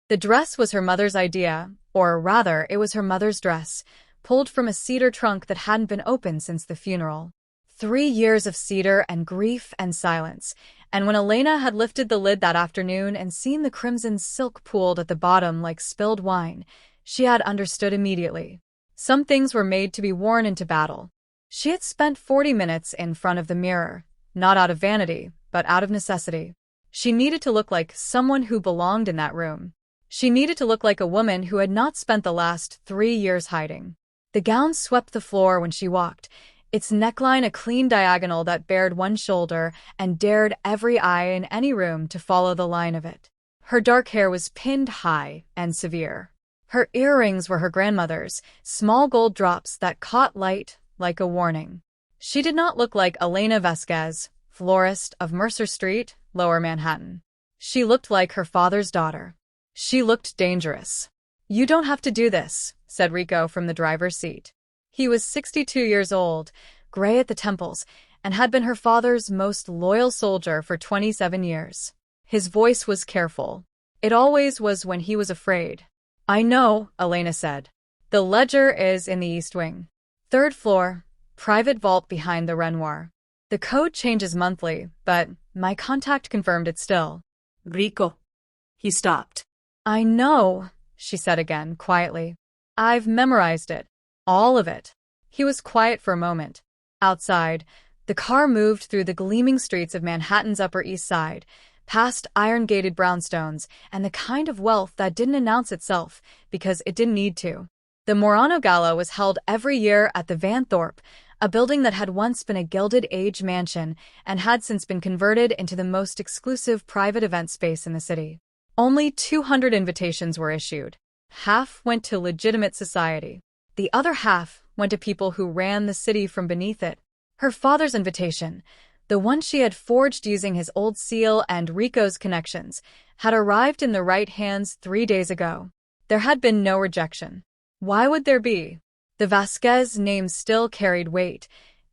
The dress was her mother's idea, or rather, it was her mother's dress, pulled from a cedar trunk that hadn't been opened since the funeral. 3 years of cedar and grief and silence, and when Elena had lifted the lid that afternoon and seen the crimson silk pooled at the bottom like spilled wine, she had understood immediately. Some things were made to be worn into battle. She had spent 40 minutes in front of the mirror, not out of vanity, but out of necessity. She needed to look like someone who belonged in that room. She needed to look like a woman who had not spent the last 3 years hiding. The gown swept the floor when she walked, its neckline a clean diagonal that bared one shoulder and dared every eye in any room to follow the line of it. Her dark hair was pinned high and severe. Her earrings were her grandmother's, small gold drops that caught light like a warning. She did not look like Elena Vasquez, florist of Mercer Street, Lower Manhattan. She looked like her father's daughter. She looked dangerous. "You don't have to do this," said Rico from the driver's seat. He was 62 years old, gray at the temples, and had been her father's most loyal soldier for 27 years. His voice was careful. It always was when he was afraid. "I know," Elena said. "The ledger is in the East Wing. 3rd floor, private vault behind the Renoir. The code changes monthly, but my contact confirmed it still." "Rico." He stopped. "I know," she said again, quietly. "I've memorized it. All of it." He was quiet for a moment. Outside, the car moved through the gleaming streets of Manhattan's Upper East Side, past iron-gated brownstones and the kind of wealth that didn't announce itself because it didn't need to. The Morano Gala was held every year at the Van Thorpe, a building that had once been a Gilded Age mansion and had since been converted into the most exclusive private event space in the city. Only 200 invitations were issued. Half went to legitimate society. The other half went to people who ran the city from beneath it. Her father's invitation, the one she had forged using his old seal and Rico's connections, had arrived in the right hands 3 days ago. There had been no rejection. Why would there be? The Vasquez name still carried weight,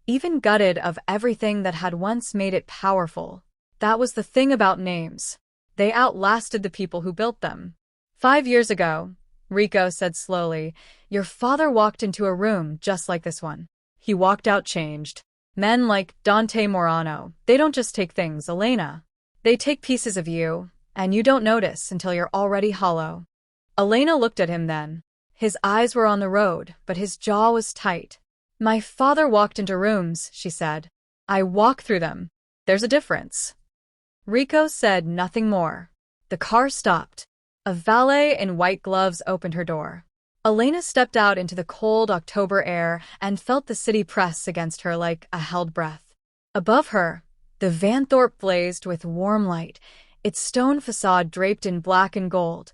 even gutted of everything that had once made it powerful. That was the thing about names. They outlasted the people who built them. 5 years ago, Rico said slowly, your father walked into a room just like this one. He walked out changed. Men like Dante Morano, they don't just take things, Elena. They take pieces of you, and you don't notice until you're already hollow. Elena looked at him then. His eyes were on the road, but his jaw was tight. My father walked into rooms, she said. I walk through them. There's a difference. Rico said nothing more. The car stopped. A valet in white gloves opened her door. Elena stepped out into the cold October air and felt the city press against her like a held breath. Above her, the Van Thorpe blazed with warm light, its stone facade draped in black and gold,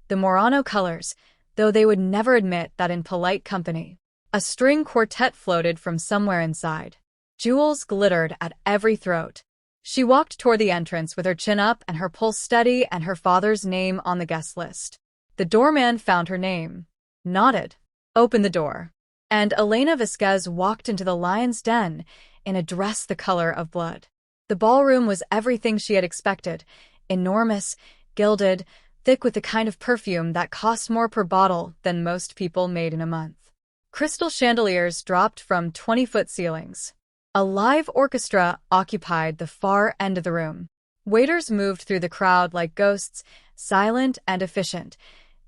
the Morano colors, though they would never admit that in polite company. A string quartet floated from somewhere inside. Jewels glittered at every throat. She walked toward the entrance with her chin up and her pulse steady and her father's name on the guest list. The doorman found her name, nodded, opened the door, and Elena Vasquez walked into the lion's den in a dress the color of blood. The ballroom was everything she had expected, enormous, gilded, thick with the kind of perfume that cost more per bottle than most people made in a month. Crystal chandeliers dropped from 20-foot ceilings. A live orchestra occupied the far end of the room. Waiters moved through the crowd like ghosts, silent and efficient,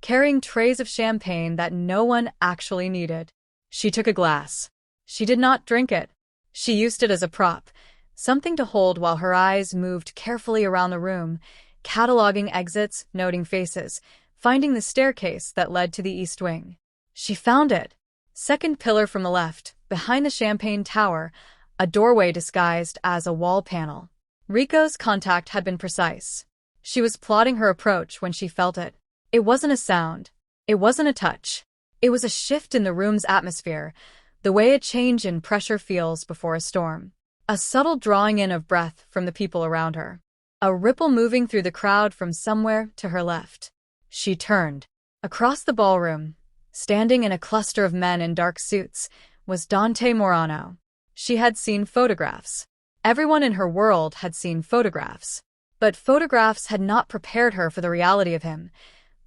carrying trays of champagne that no one actually needed. She took a glass. She did not drink it. She used it as a prop, something to hold while her eyes moved carefully around the room, cataloging exits, noting faces, finding the staircase that led to the East Wing. She found it. Second pillar from the left, behind the champagne tower, a doorway disguised as a wall panel. Rico's contact had been precise. She was plotting her approach when she felt it. It wasn't a sound. It wasn't a touch. It was a shift in the room's atmosphere, the way a change in pressure feels before a storm. A subtle drawing in of breath from the people around her. A ripple moving through the crowd from somewhere to her left. She turned. Across the ballroom, standing in a cluster of men in dark suits, was Dante Morano. She had seen photographs. Everyone in her world had seen photographs. But photographs had not prepared her for the reality of him,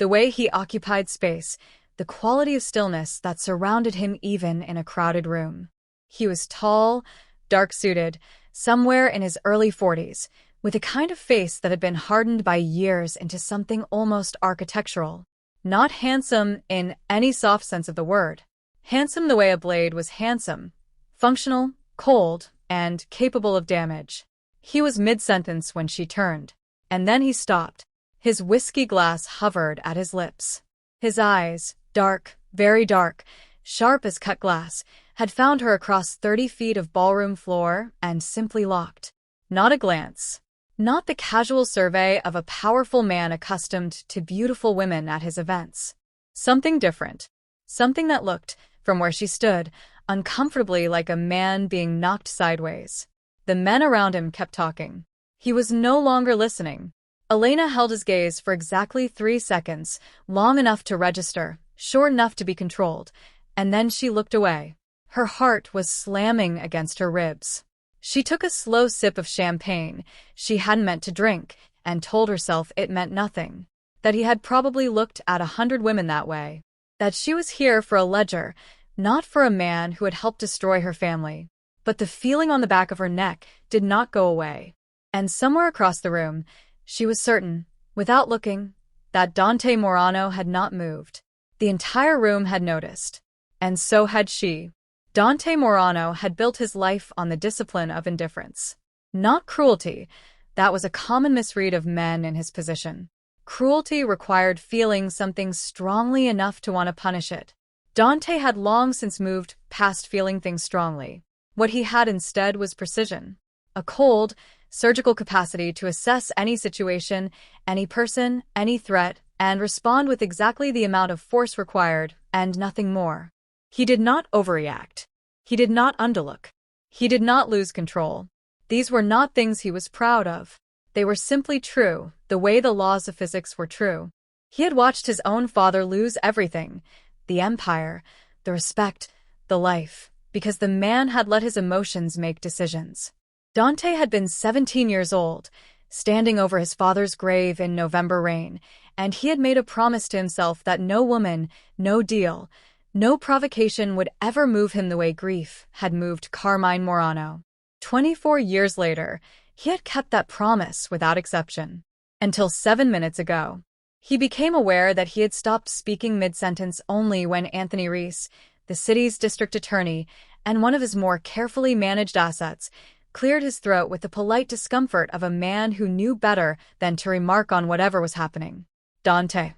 The way he occupied space, the quality of stillness that surrounded him even in a crowded room. He was tall, dark-suited, somewhere in his early 40s, with a kind of face that had been hardened by years into something almost architectural. Not handsome in any soft sense of the word. Handsome the way a blade was handsome, functional, cold, and capable of damage. He was mid-sentence when she turned, and then he stopped. His whiskey glass hovered at his lips. His eyes, dark, very dark, sharp as cut glass, had found her across 30 feet of ballroom floor and simply locked. Not a glance. Not the casual survey of a powerful man accustomed to beautiful women at his events. Something different. Something that looked, from where she stood, uncomfortably like a man being knocked sideways. The men around him kept talking. He was no longer listening. Elena held his gaze for exactly 3 seconds, long enough to register, short enough to be controlled, and then she looked away. Her heart was slamming against her ribs. She took a slow sip of champagne she hadn't meant to drink and told herself it meant nothing, that he had probably looked at 100 women that way, that she was here for a ledger, not for a man who had helped destroy her family. But the feeling on the back of her neck did not go away. And somewhere across the room, she was certain, without looking, that Dante Morano had not moved. The entire room had noticed. And so had she. Dante Morano had built his life on the discipline of indifference. Not cruelty. That was a common misread of men in his position. Cruelty required feeling something strongly enough to want to punish it. Dante had long since moved past feeling things strongly. What he had instead was precision. A cold, surgical capacity to assess any situation, any person, any threat, and respond with exactly the amount of force required, and nothing more. He did not overreact. He did not underlook. He did not lose control. These were not things he was proud of. They were simply true, the way the laws of physics were true. He had watched his own father lose everything, the empire, the respect, the life, because the man had let his emotions make decisions. Dante had been 17 years old, standing over his father's grave in November rain, and he had made a promise to himself that no woman, no deal, no provocation would ever move him the way grief had moved Carmine Morano. 24 years later, he had kept that promise without exception. Until 7 minutes ago. He became aware that he had stopped speaking mid-sentence only when Anthony Reese, the city's district attorney, and one of his more carefully managed assets, cleared his throat with the polite discomfort of a man who knew better than to remark on whatever was happening. Dante.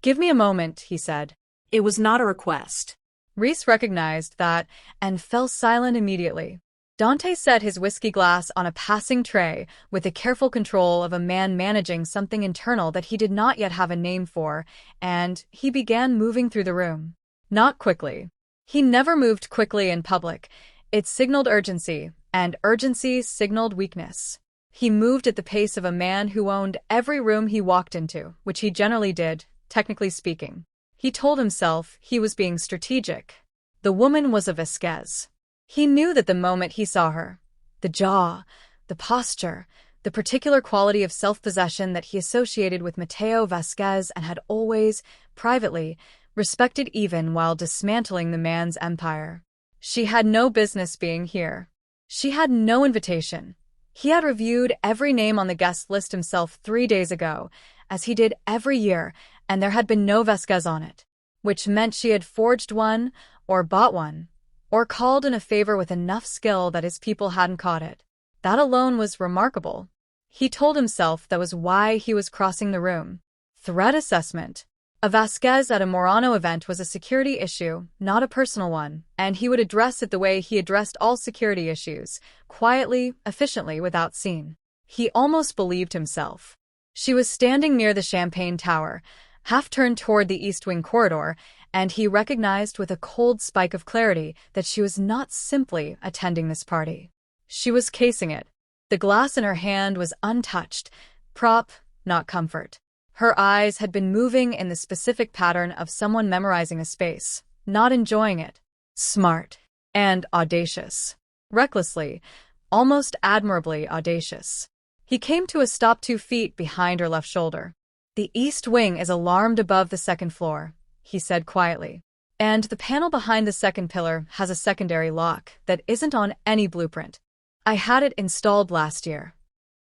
Give me a moment, he said. It was not a request. Reese recognized that and fell silent immediately. Dante set his whiskey glass on a passing tray with the careful control of a man managing something internal that he did not yet have a name for, and he began moving through the room. Not quickly. He never moved quickly in public. It signaled urgency, and urgency signaled weakness. He moved at the pace of a man who owned every room he walked into, which he generally did, technically speaking. He told himself he was being strategic. The woman was a Vasquez. He knew that the moment he saw her, the jaw, the posture, the particular quality of self-possession that he associated with Mateo Vasquez and had always, privately, respected even while dismantling the man's empire. She had no business being here. She had no invitation. He had reviewed every name on the guest list himself 3 days ago, as he did every year, and there had been no Vasquez on it, which meant she had forged one, or bought one, or called in a favor with enough skill that his people hadn't caught it. That alone was remarkable. He told himself that was why he was crossing the room. Threat assessment. A Vasquez at a Morano event was a security issue, not a personal one, and he would address it the way he addressed all security issues, quietly, efficiently, without scene. He almost believed himself. She was standing near the champagne tower, half turned toward the East Wing corridor, and he recognized with a cold spike of clarity that she was not simply attending this party. She was casing it. The glass in her hand was untouched, prop, not comfort. Her eyes had been moving in the specific pattern of someone memorizing a space, not enjoying it. Smart. And audacious. Recklessly, almost admirably audacious. He came to a stop 2 feet behind her left shoulder. The east wing is alarmed above the second floor, he said quietly. And the panel behind the second pillar has a secondary lock that isn't on any blueprint. I had it installed last year.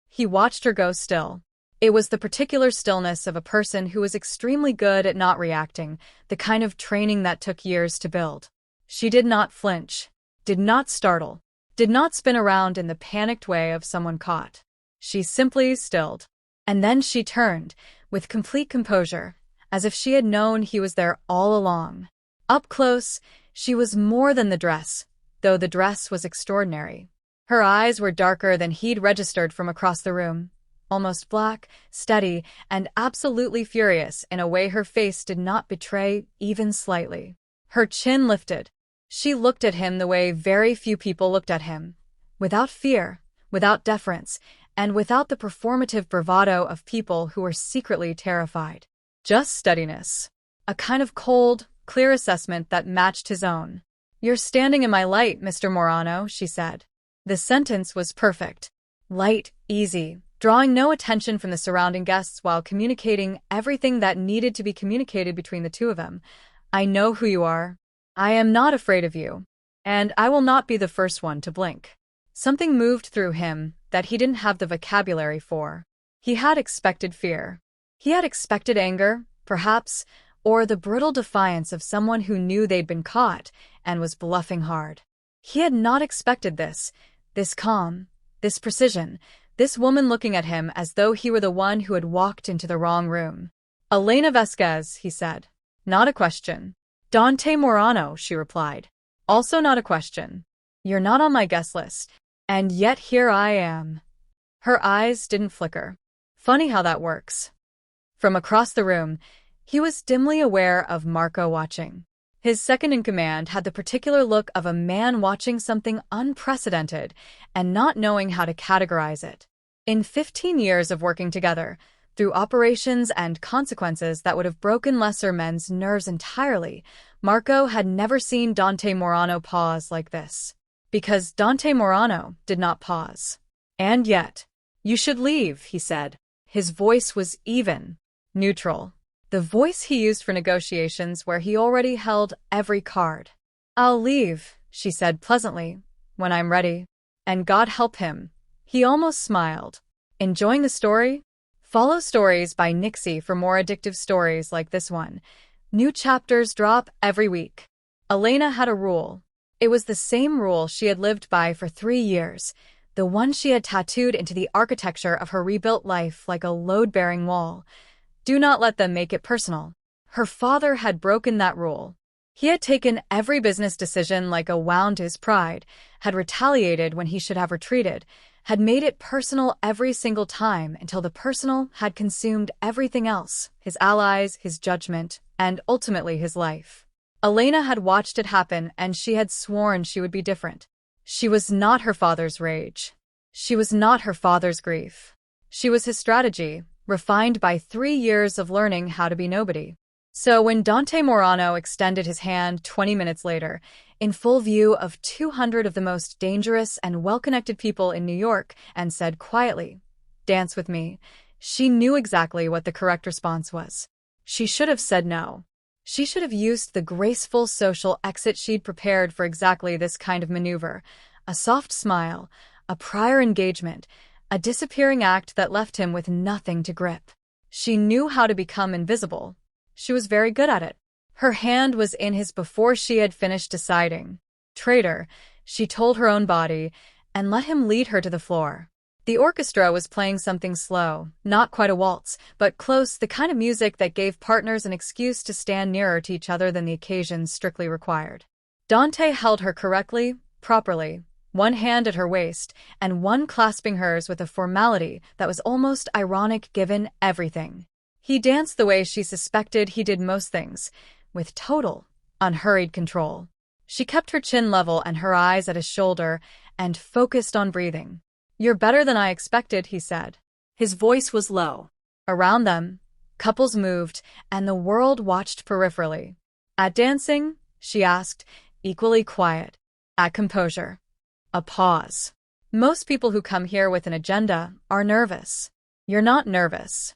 He watched her go still. It was the particular stillness of a person who was extremely good at not reacting, the kind of training that took years to build. She did not flinch, did not startle, did not spin around in the panicked way of someone caught. She simply stilled. And then she turned, with complete composure, as if she had known he was there all along. Up close, she was more than the dress, though the dress was extraordinary. Her eyes were darker than he'd registered from across the room, almost black, steady, and absolutely furious in a way her face did not betray even slightly. Her chin lifted. She looked at him the way very few people looked at him, without fear, without deference, and without the performative bravado of people who were secretly terrified. Just steadiness. A kind of cold, clear assessment that matched his own. "You're standing in my light, Mr. Morano," she said. The sentence was perfect. Light, easy, drawing no attention from the surrounding guests while communicating everything that needed to be communicated between the two of them. "I know who you are. I am not afraid of you. And I will not be the first one to blink." Something moved through him that he didn't have the vocabulary for. He had expected fear. He had expected anger, perhaps, or the brittle defiance of someone who knew they'd been caught and was bluffing hard. He had not expected this calm, this precision, this woman looking at him as though he were the one who had walked into the wrong room. "Elena Vasquez," he said. "Not a question." "Dante Morano," she replied. "Also not a question. You're not on my guest list. And yet here I am." Her eyes didn't flicker. Funny how that works. From across the room, he was dimly aware of Marco watching. His second-in-command had the particular look of a man watching something unprecedented and not knowing how to categorize it. In 15 years of working together, through operations and consequences that would have broken lesser men's nerves entirely, Marco had never seen Dante Morano pause like this. Because Dante Morano did not pause. And yet, "You should leave," he said. His voice was even, neutral. The voice he used for negotiations where he already held every card. "I'll leave," she said pleasantly, "when I'm ready." And God help him. He almost smiled. Enjoying the story? Follow Stories by Nixie for more addictive stories like this one. New chapters drop every week. Elena had a rule. It was the same rule she had lived by for 3 years, the one she had tattooed into the architecture of her rebuilt life like a load-bearing wall. Do not let them make it personal. Her father had broken that rule. He had taken every business decision like a wound to his pride, had retaliated when he should have retreated, had made it personal every single time until the personal had consumed everything else, his allies, his judgment, and ultimately his life. Elena had watched it happen, and she had sworn she would be different. She was not her father's rage. She was not her father's grief. She was his strategy, refined by 3 years of learning how to be nobody. So when Dante Morano extended his hand 20 minutes later, in full view of 200 of the most dangerous and well-connected people in New York, and said quietly, "Dance with me," she knew exactly what the correct response was. She should have said no. She should have used the graceful social exit she'd prepared for exactly this kind of maneuver, a soft smile, a prior engagement, a disappearing act that left him with nothing to grip. She knew how to become invisible. She was very good at it. Her hand was in his before she had finished deciding. Traitor, she told her own body, and let him lead her to the floor. The orchestra was playing something slow, not quite a waltz, but close, the kind of music that gave partners an excuse to stand nearer to each other than the occasion strictly required. Dante held her correctly, properly, one hand at her waist, and one clasping hers with a formality that was almost ironic given everything. He danced the way she suspected he did most things, with total, unhurried control. She kept her chin level and her eyes at his shoulder, and focused on breathing. "You're better than I expected," he said. His voice was low. Around them, couples moved, and the world watched peripherally. "At dancing?" she asked, equally quiet. "At composure." A pause. "Most people who come here with an agenda are nervous. You're not nervous."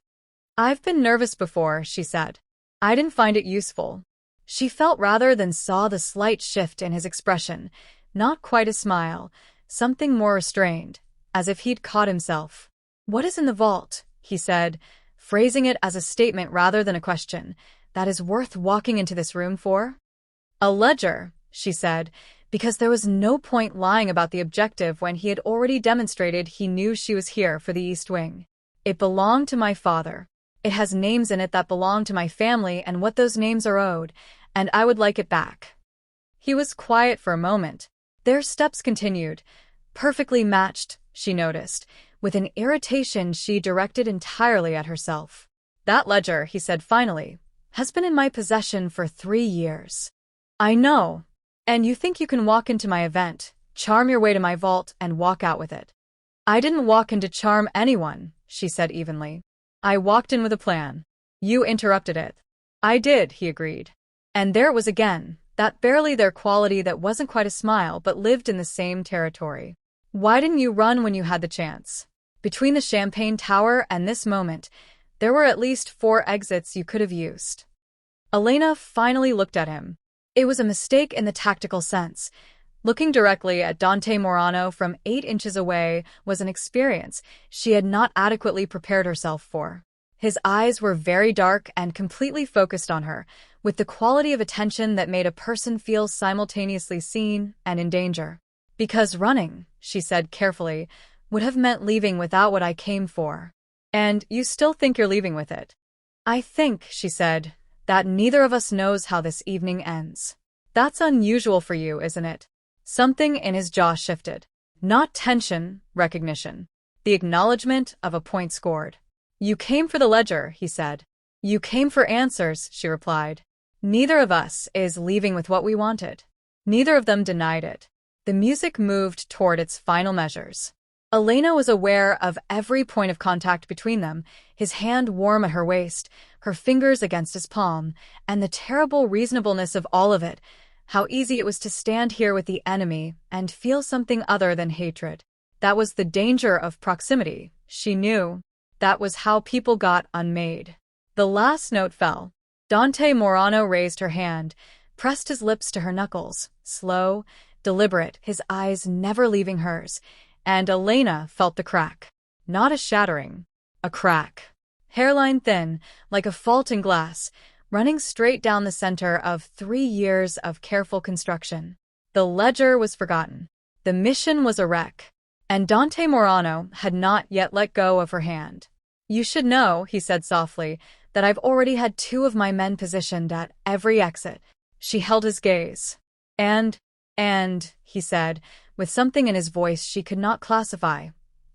"I've been nervous before," she said. "I didn't find it useful." She felt rather than saw the slight shift in his expression, not quite a smile, something more restrained, as if he'd caught himself. "What is in the vault?" he said, phrasing it as a statement rather than a question. "That is worth walking into this room for?" "A ledger," she said, because there was no point lying about the objective when he had already demonstrated he knew she was here for the East Wing. "It belonged to my father. It has names in it that belong to my family and what those names are owed, and I would like it back." He was quiet for a moment. Their steps continued, perfectly matched, she noticed, with an irritation she directed entirely at herself. "That ledger," he said finally, "has been in my possession for 3 years. I know. And you think you can walk into my event, charm your way to my vault, and walk out with it." "I didn't walk in to charm anyone," she said evenly. "I walked in with a plan. You interrupted it." "I did," he agreed. And there it was again, that barely there quality that wasn't quite a smile but lived in the same territory. "Why didn't you run when you had the chance? Between the champagne tower and this moment, there were at least 4 exits you could have used." Elena finally looked at him. It was a mistake in the tactical sense. Looking directly at Dante Morano from 8 inches away was an experience she had not adequately prepared herself for. His eyes were very dark and completely focused on her, with the quality of attention that made a person feel simultaneously seen and in danger. "Because running," she said carefully, "would have meant leaving without what I came for. And you still think you're leaving with it." "I think," she said, "that neither of us knows how this evening ends." "That's unusual for you, isn't it?" Something in his jaw shifted. Not tension, recognition. The acknowledgement of a point scored. "You came for the ledger," he said. "You came for answers," she replied. "Neither of us is leaving with what we wanted." Neither of them denied it. The music moved toward its final measures. Elena was aware of every point of contact between them, his hand warm at her waist, her fingers against his palm, and the terrible reasonableness of all of it, how easy it was to stand here with the enemy and feel something other than hatred. That was the danger of proximity, she knew. That was how people got unmade. The last note fell. Dante Morano raised her hand, pressed his lips to her knuckles, slow, deliberate, his eyes never leaving hers, and Elena felt the crack. Not a shattering, a crack. Hairline thin, like a fault in glass, running straight down the center of 3 years of careful construction. The ledger was forgotten. The mission was a wreck. And Dante Morano had not yet let go of her hand. "You should know," he said softly, "that I've already had 2 of my men positioned at every exit." She held his gaze. And, he said, with something in his voice she could not classify,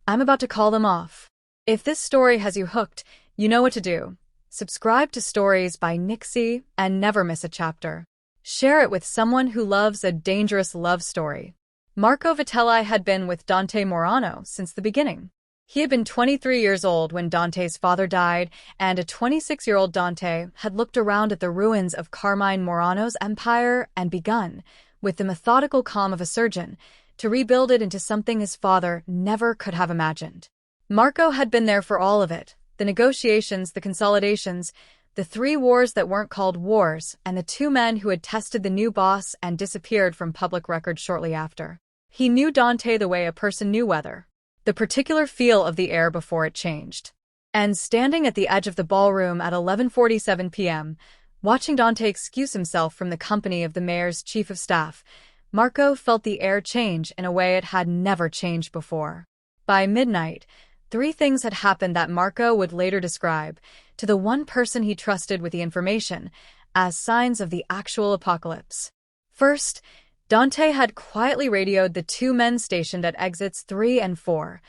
"I'm about to call them off. If this story has you hooked, you know what to do. Subscribe to Stories by Nixie and never miss a chapter. Share it with someone who loves a dangerous love story." Marco Vitelli had been with Dante Morano since the beginning. He had been 23 years old when Dante's father died, and a 26-year-old Dante had looked around at the ruins of Carmine Morano's empire and begun, with the methodical calm of a surgeon, to rebuild it into something his father never could have imagined. Marco had been there for all of it, the negotiations, the consolidations, the 3 wars that weren't called wars, and the 2 men who had tested the new boss and disappeared from public record shortly after. He knew Dante the way a person knew weather, the particular feel of the air before it changed. And standing at the edge of the ballroom at 11:47 p.m., watching Dante excuse himself from the company of the mayor's chief of staff, Marco felt the air change in a way it had never changed before. By midnight, 3 things had happened that Marco would later describe, to the one person he trusted with the information, as signs of the actual apocalypse. First, Dante had quietly radioed the 2 men stationed at exits 3 and 4,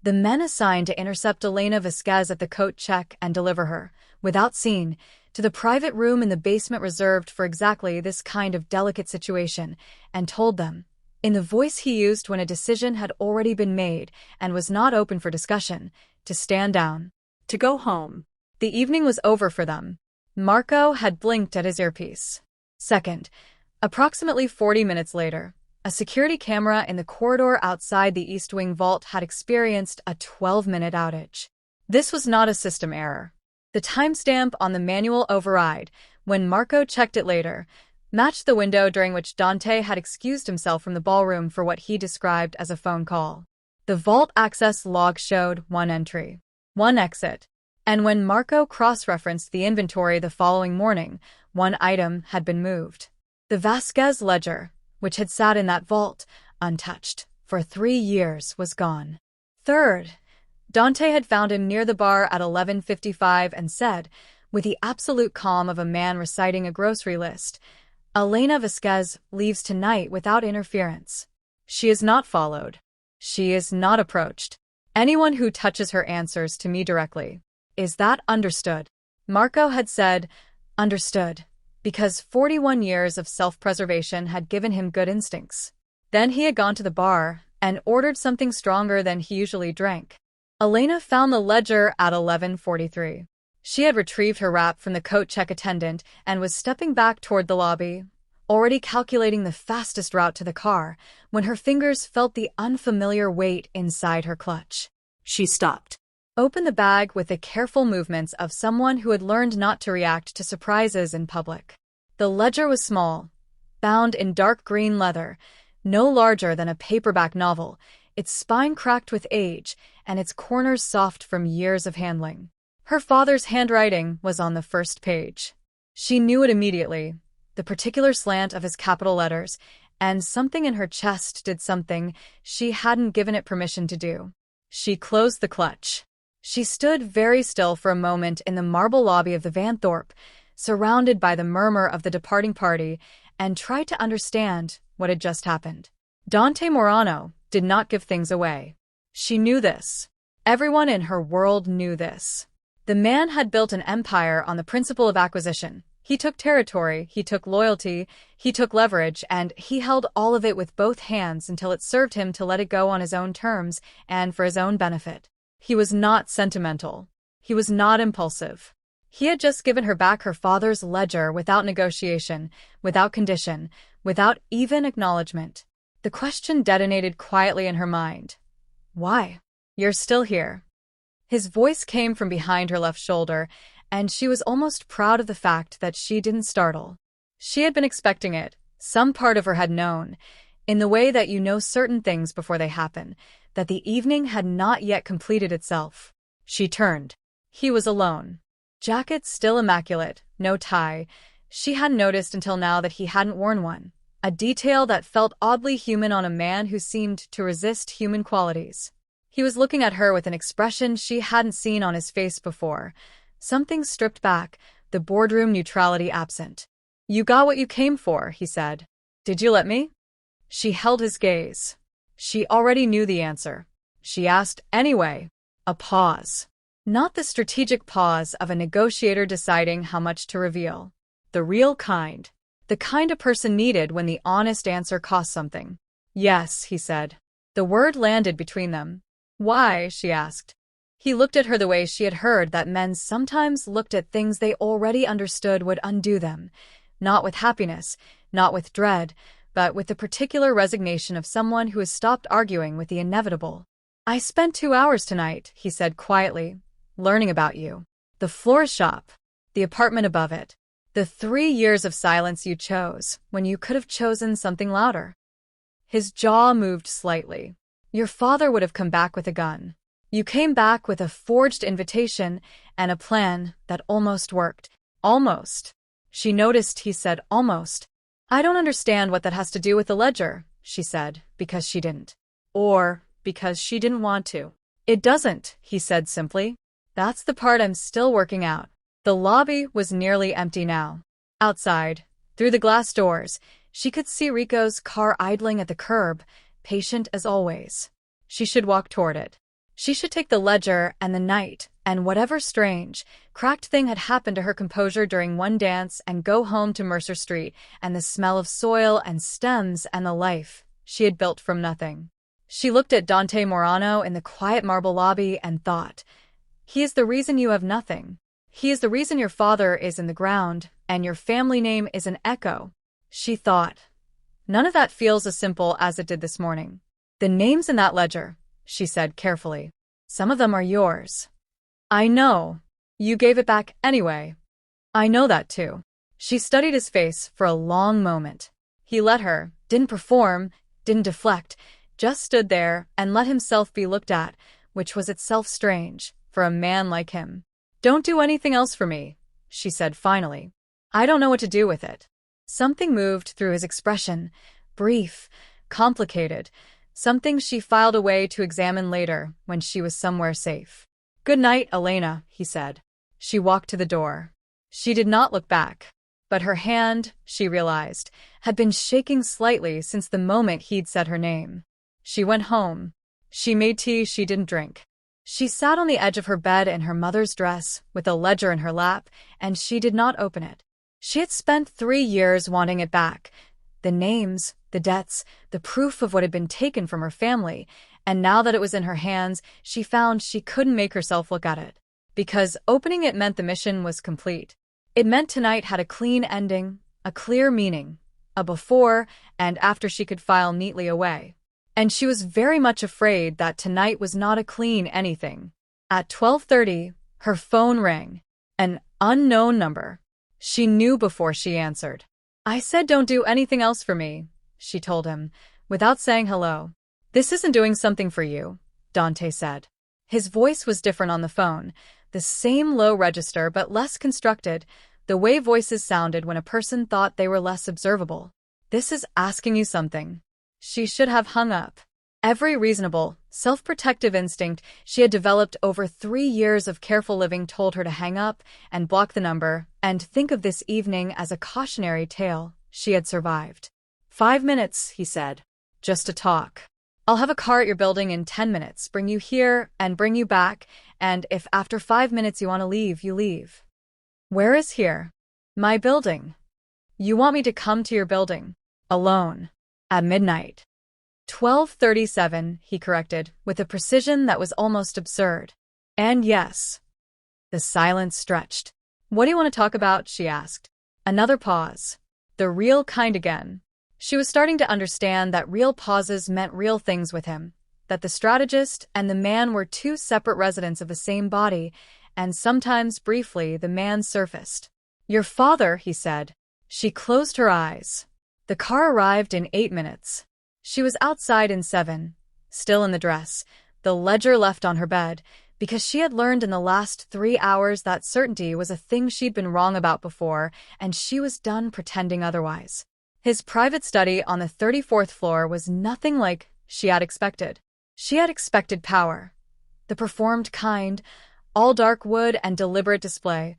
the men assigned to intercept Elena Vasquez at the coat check and deliver her, without scene, to the private room in the basement reserved for exactly this kind of delicate situation, and told them, in the voice he used when a decision had already been made and was not open for discussion, to stand down, To go home. The evening was over for them. Marco had blinked at his earpiece. Second, approximately 40 minutes later, a security camera in the corridor outside the East Wing vault had experienced a 12-minute outage. This was not a system error. The timestamp on the manual override, when Marco checked it later, matched the window during which Dante had excused himself from the ballroom for what he described as a phone call. The vault access log showed one entry, one exit, and when Marco cross-referenced the inventory the following morning, one item had been moved. The Vasquez ledger, which had sat in that vault, untouched, for 3 years, was gone. Third, Dante had found him near the bar at 11:55 and said, with the absolute calm of a man reciting a grocery list, "Elena Vasquez leaves tonight without interference. She is not followed. She is not approached. Anyone who touches her answers to me directly. Is that understood?" Marco had said, "Understood," because 41 years of self-preservation had given him good instincts. Then he had gone to the bar and ordered something stronger than he usually drank. Elena found the ledger at 11:43. She had retrieved her wrap from the coat check attendant and was stepping back toward the lobby, already calculating the fastest route to the car, when her fingers felt the unfamiliar weight inside her clutch. She stopped. Opened the bag with the careful movements of someone who had learned not to react to surprises in public. The ledger was small, bound in dark green leather, no larger than a paperback novel, its spine cracked with age and its corners soft from years of handling. Her father's handwriting was on the first page. She knew it immediately, the particular slant of his capital letters, and something in her chest did something she hadn't given it permission to do. She closed the clutch. She stood very still for a moment in the marble lobby of the Van Thorpe, surrounded by the murmur of the departing party, and tried to understand what had just happened. Dante Morano did not give things away. She knew this. Everyone in her world knew this. The man had built an empire on the principle of acquisition. He took territory, he took loyalty, he took leverage, and he held all of it with both hands until it served him to let it go on his own terms and for his own benefit. He was not sentimental. He was not impulsive. He had just given her back her father's ledger without negotiation, without condition, without even acknowledgement. The question detonated quietly in her mind. Why? You're still here. His voice came from behind her left shoulder, and she was almost proud of the fact that she didn't startle. She had been expecting it. Some part of her had known, in the way that you know certain things before they happen, that the evening had not yet completed itself. She turned. He was alone. Jacket still immaculate, no tie. She hadn't noticed until now that he hadn't worn one, a detail that felt oddly human on a man who seemed to resist human qualities. He was looking at her with an expression she hadn't seen on his face before, something stripped back, the boardroom neutrality absent. "You got what you came for," he said. "Did you let me?" She held his gaze. She already knew the answer. She asked anyway. A pause. Not the strategic pause of a negotiator deciding how much to reveal. The real kind. The kind a person needed when the honest answer cost something. "Yes," he said. The word landed between them. "Why?" she asked. He looked at her the way she had heard that men sometimes looked at things they already understood would undo them, not with happiness, not with dread, but with the particular resignation of someone who has stopped arguing with the inevitable. "I spent 2 hours tonight," he said quietly, "learning about you. The florist shop, the apartment above it, the 3 years of silence you chose when you could have chosen something louder." His jaw moved slightly. "Your father would have come back with a gun. You came back with a forged invitation and a plan that almost worked." Almost. She noticed he said almost. "I don't understand what that has to do with the ledger," she said, because she didn't. Or because she didn't want to. "It doesn't," he said simply. "That's the part I'm still working out." The lobby was nearly empty now. Outside, through the glass doors, she could see Rico's car idling at the curb, patient as always. She should walk toward it. She should take the ledger and the night, and whatever strange, cracked thing had happened to her composure during one dance, and go home to Mercer Street and the smell of soil and stems and the life she had built from nothing. She looked at Dante Morano in the quiet marble lobby and thought, he is the reason you have nothing. He is the reason your father is in the ground, and your family name is an echo. She thought, none of that feels as simple as it did this morning. "The names in that ledger," she said carefully. "Some of them are yours." "I know. You gave it back anyway. I know that too. She studied his face for a long moment. He let her, didn't perform, didn't deflect, just stood there and let himself be looked at, which was itself strange, for a man like him. Don't do anything else for me, she said finally. I don't know what to do with it. Something moved through his expression, brief, complicated, something she filed away to examine later when she was somewhere safe. Good night, Elena, he said. She walked to the door. She did not look back, but her hand, she realized, had been shaking slightly since the moment he'd said her name. She went home. She made tea she didn't drink. She sat on the edge of her bed in her mother's dress, with a ledger in her lap, and she did not open it. She had spent 3 years wanting it back. The names, the debts, the proof of what had been taken from her family, and now that it was in her hands, she found she couldn't make herself look at it. Because opening it meant the mission was complete. It meant tonight had a clean ending, a clear meaning, a before and after she could file neatly away. And she was very much afraid that tonight was not a clean anything. At 12:30, her phone rang. An unknown number. She knew before she answered. I said don't do anything else for me, she told him, without saying hello. This isn't doing something for you, Dante said. His voice was different on the phone, the same low register but less constructed, the way voices sounded when a person thought they were less observable. This is asking you something. She should have hung up. Every reasonable, self-protective instinct she had developed over 3 years of careful living told her to hang up and block the number and think of this evening as a cautionary tale she had survived. 5 minutes, he said. Just to talk. I'll have a car at your building in 10 minutes, bring you here and bring you back, and if after 5 minutes you want to leave, you leave. Where is here? My building. You want me to come to your building? Alone. At midnight. 12:37, he corrected, with a precision that was almost absurd. And yes. The silence stretched. What do you want to talk about? She asked. Another pause. The real kind again. She was starting to understand that real pauses meant real things with him, that the strategist and the man were 2 separate residents of the same body, and sometimes, briefly, the man surfaced. Your father, he said. She closed her eyes. The car arrived in 8 minutes. She was outside in 7, still in the dress, the ledger left on her bed, because she had learned in the last 3 hours that certainty was a thing she'd been wrong about before, and she was done pretending otherwise. His private study on the 34th floor was nothing like she had expected. She had expected power. The performed kind, all dark wood and deliberate display,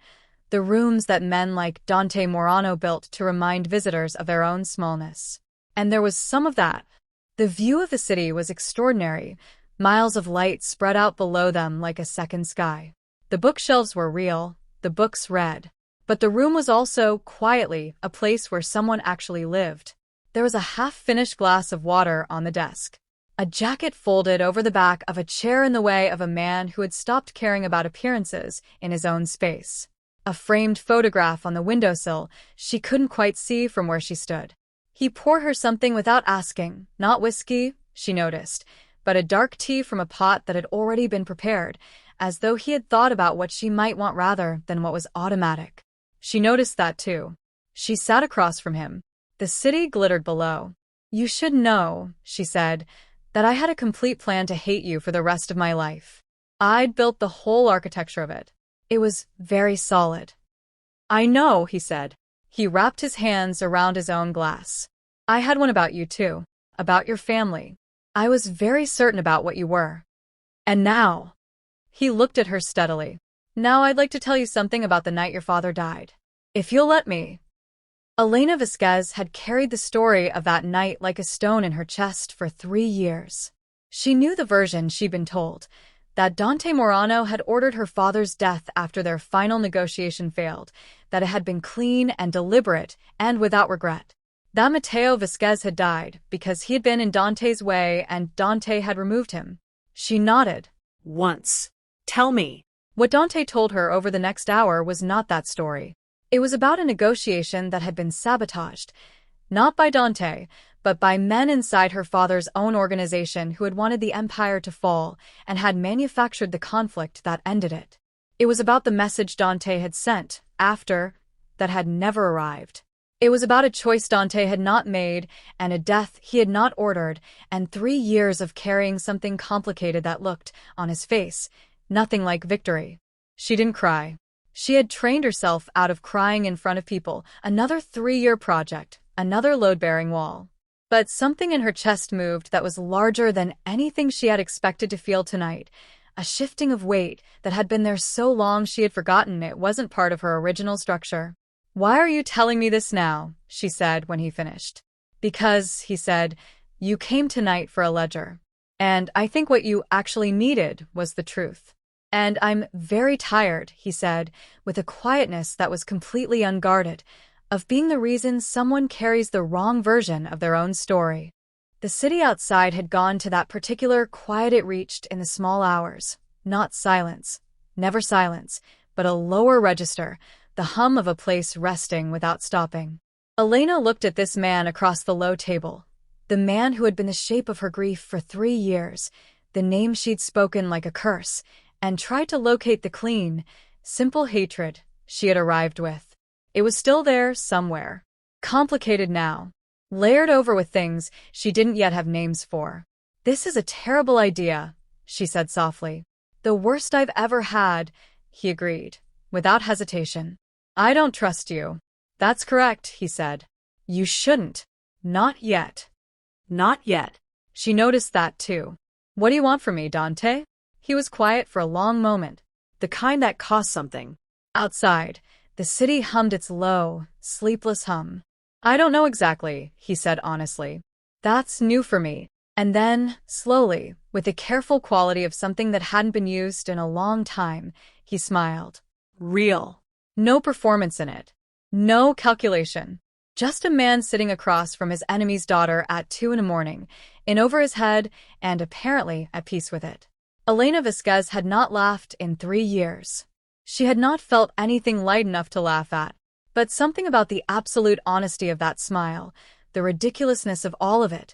the rooms that men like Dante Morano built to remind visitors of their own smallness. And there was some of that. The view of the city was extraordinary, miles of light spread out below them like a second sky. The bookshelves were real, the books read. But the room was also, quietly, a place where someone actually lived. There was a half-finished glass of water on the desk. A jacket folded over the back of a chair in the way of a man who had stopped caring about appearances in his own space. A framed photograph on the windowsill she couldn't quite see from where she stood. He poured her something without asking, not whiskey, she noticed, but a dark tea from a pot that had already been prepared, as though he had thought about what she might want rather than what was automatic. She noticed that too. She sat across from him. The city glittered below. You should know, she said, that I had a complete plan to hate you for the rest of my life. I'd built the whole architecture of it. It was very solid. I know, he said. He wrapped his hands around his own glass. I had one about you too, about your family. I was very certain about what you were. And now, he looked at her steadily. Now I'd like to tell you something about the night your father died. If you'll let me. Elena Vasquez had carried the story of that night like a stone in her chest for 3 years. She knew the version she'd been told, that Dante Morano had ordered her father's death after their final negotiation failed, that it had been clean and deliberate and without regret. That Mateo Vasquez had died because he had been in Dante's way and Dante had removed him. She nodded. Once. Tell me. What Dante told her over the next hour was not that story. It was about a negotiation that had been sabotaged, not by Dante, but by men inside her father's own organization who had wanted the empire to fall and had manufactured the conflict that ended it. It was about the message Dante had sent, after, that had never arrived. It was about a choice Dante had not made, and a death he had not ordered, and 3 years of carrying something complicated that looked, on his face, nothing like victory. She didn't cry. She had trained herself out of crying in front of people, another 3-year project, another load-bearing wall. But something in her chest moved that was larger than anything she had expected to feel tonight, a shifting of weight that had been there so long she had forgotten it wasn't part of her original structure. "Why are you telling me this now?" she said when he finished. "Because," he said, "you came tonight for a ledger. And I think what you actually needed was the truth. And I'm very tired," he said, with a quietness that was completely unguarded, "of being the reason someone carries the wrong version of their own story." The city outside had gone to that particular quiet it reached in the small hours. Not silence, never silence, but a lower register, the hum of a place resting without stopping. Elena looked at this man across the low table, the man who had been the shape of her grief for 3 years, the name she'd spoken like a curse, and tried to locate the clean, simple hatred she had arrived with. It was still there somewhere, complicated now, layered over with things she didn't yet have names for. "This is a terrible idea," she said softly. "The worst I've ever had," he agreed, without hesitation. "I don't trust you." "That's correct," he said. "You shouldn't. Not yet." Not yet. She noticed that too. "What do you want from me, Dante?" He was quiet for a long moment, The kind that costs something. Outside, the city hummed its low, sleepless hum. "I don't know exactly," he said honestly. "That's new for me." And then, slowly, with the careful quality of something that hadn't been used in a long time, he smiled. Real. No performance in it. No calculation. Just a man sitting across from his enemy's daughter at 2 a.m, in over his head and apparently at peace with it. Elena Vasquez had not laughed in 3 years. She had not felt anything light enough to laugh at, but something about the absolute honesty of that smile, the ridiculousness of all of it,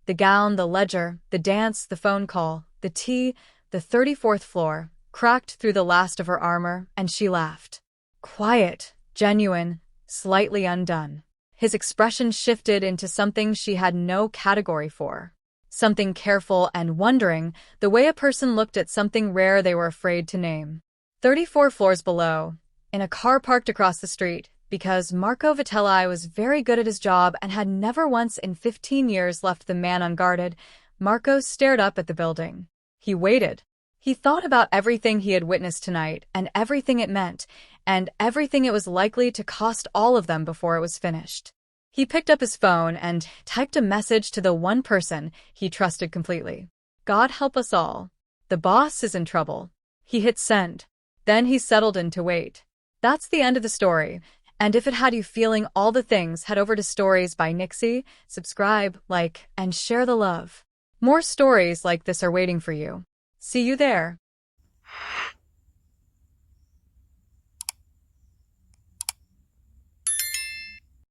the gown, the ledger, the dance, the phone call, the tea, the 34th floor, cracked through the last of her armor, and she laughed. Quiet, genuine, slightly undone. His expression shifted into something she had no category for. Something careful and wondering, the way a person looked at something rare they were afraid to name. 34 floors below, in a car parked across the street, because Marco Vitelli was very good at his job and had never once in 15 years left the man unguarded, Marco stared up at the building. He waited. He thought about everything he had witnessed tonight and everything it meant, and everything it was likely to cost all of them before it was finished. He picked up his phone and typed a message to the one person he trusted completely. "God help us all. The boss is in trouble." He hit send. Then he settled in to wait. That's the end of the story. And if it had you feeling all the things, head over to Stories by Nixie, subscribe, like, and share the love. More stories like this are waiting for you. See you there.